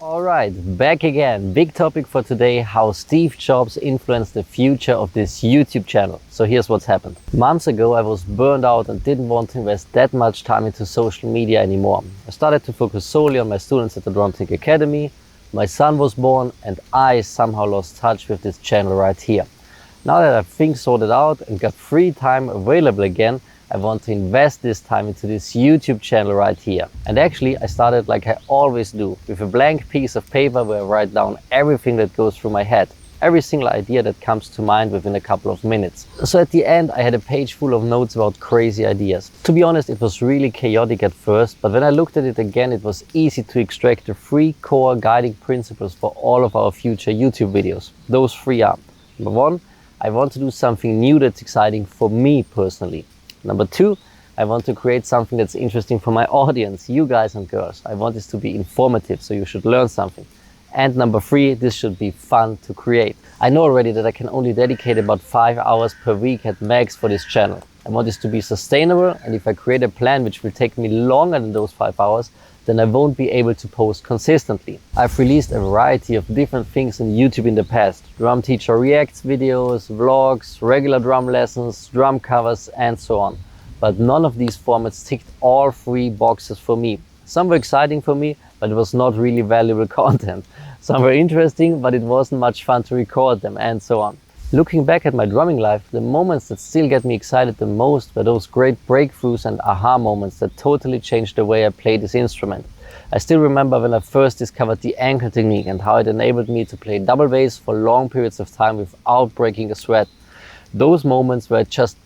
Alright, back again. Big topic for today, how Steve Jobs influenced the future of this YouTube channel. So here's what's happened. Months ago I was burned out and didn't want to invest that much time into social media anymore. I started to focus solely on my students at the Drumtech Academy. My son was born and I somehow lost touch with this channel right here. Now that I have things sorted out and got free time available again, I want to invest this time into this YouTube channel right here. And actually I started like I always do, with a blank piece of paper where I write down everything that goes through my head, every single idea that comes to mind within a couple of minutes. So at the end I had a page full of notes about crazy ideas. To be honest, it was really chaotic at first, but when I looked at it again, it was easy to extract the 3 core guiding principles for all of our future YouTube videos. Those 3 are: number 1, I want to do something new that's exciting for me personally. Number 2, I want to create something that's interesting for my audience, you guys and girls. I want this to be informative, so you should learn something. And number 3, this should be fun to create. I know already that I can only dedicate about 5 hours per week at max for this channel. I want this to be sustainable, and if I create a plan which will take me longer than those 5 hours, then I won't be able to post consistently. I've released a variety of different things on YouTube in the past. Drum teacher reacts videos, vlogs, regular drum lessons, drum covers and so on. But none of these formats ticked all 3 boxes for me. Some were exciting for me, but it was not really valuable content. Some were interesting, but it wasn't much fun to record them and so on. Looking back at my drumming life, the moments that still get me excited the most were those great breakthroughs and aha moments that totally changed the way I play this instrument. I still remember when I first discovered the ankle technique and how it enabled me to play double bass for long periods of time without breaking a sweat. Those moments where it just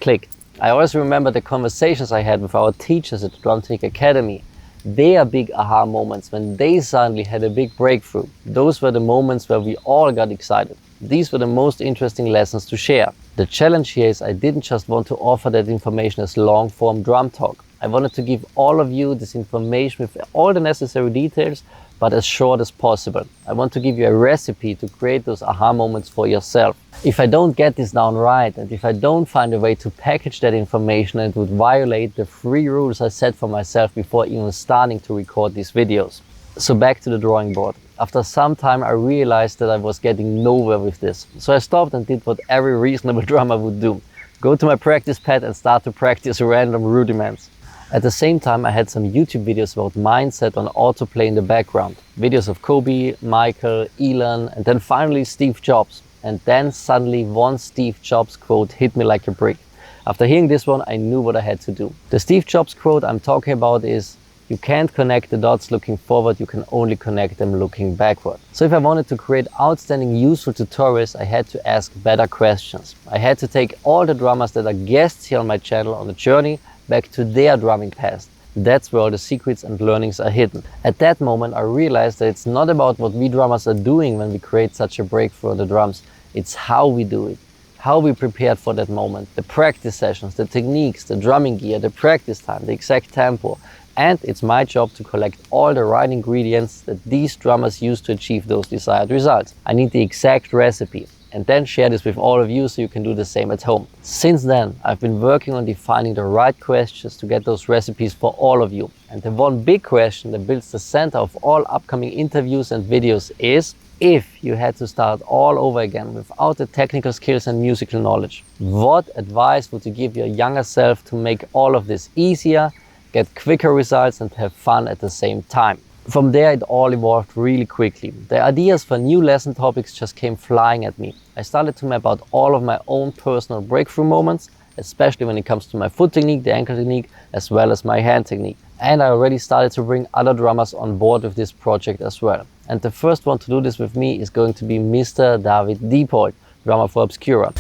clicked. I also remember the conversations I had with our teachers at the Drumtech Academy. Their big aha moments when they suddenly had a big breakthrough. Those were the moments where we all got excited. These were the most interesting lessons to share. The challenge here is I didn't just want to offer that information as long-form drum talk. I wanted to give all of you this information with all the necessary details, but as short as possible. I want to give you a recipe to create those aha moments for yourself. If I don't get this down right, and if I don't find a way to package that information, it would violate the 3 rules I set for myself before even starting to record these videos. So back to the drawing board. After some time I realized that I was getting nowhere with this. So I stopped and did what every reasonable drummer would do. Go to my practice pad and start to practice random rudiments. At the same time I had some YouTube videos about mindset on autoplay in the background. Videos of Kobe, Michael, Elon, and then finally Steve Jobs. And then suddenly one Steve Jobs quote hit me like a brick. After hearing this one, I knew what I had to do. The Steve Jobs quote I'm talking about is, "You can't connect the dots looking forward, you can only connect them looking backward." So if I wanted to create outstanding useful tutorials, I had to ask better questions. I had to take all the drummers that are guests here on my channel on a journey back to their drumming past. That's where all the secrets and learnings are hidden. At that moment I realized that it's not about what we drummers are doing when we create such a breakthrough on the drums. It's how we do it. How we prepared for that moment, the practice sessions, the techniques, the drumming gear, the practice time, the exact tempo. And it's my job to collect all the right ingredients that these drummers use to achieve those desired results. I need the exact recipe and then share this with all of you so you can do the same at home. Since then, I've been working on defining the right questions to get those recipes for all of you. And the one big question that builds the center of all upcoming interviews and videos is, if you had to start all over again without the technical skills and musical knowledge, what advice would you give your younger self to make all of this easier, get quicker results and have fun at the same time? From there it all evolved really quickly. The ideas for new lesson topics just came flying at me. I started to map out all of my own personal breakthrough moments, especially when it comes to my foot technique, the ankle technique, as well as my hand technique. And I already started to bring other drummers on board with this project as well. And the first one to do this with me is going to be Mr. David Diepold, drummer for Obscura.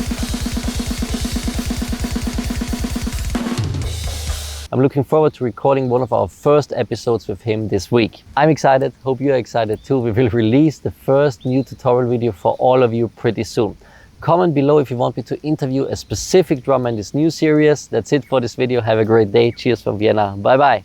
I'm looking forward to recording one of our first episodes with him this week. I'm excited, hope you're excited too. We will release the first new tutorial video for all of you pretty soon. Comment below if you want me to interview a specific drummer in this new series. That's it for this video. Have a great day. Cheers from Vienna. Bye bye.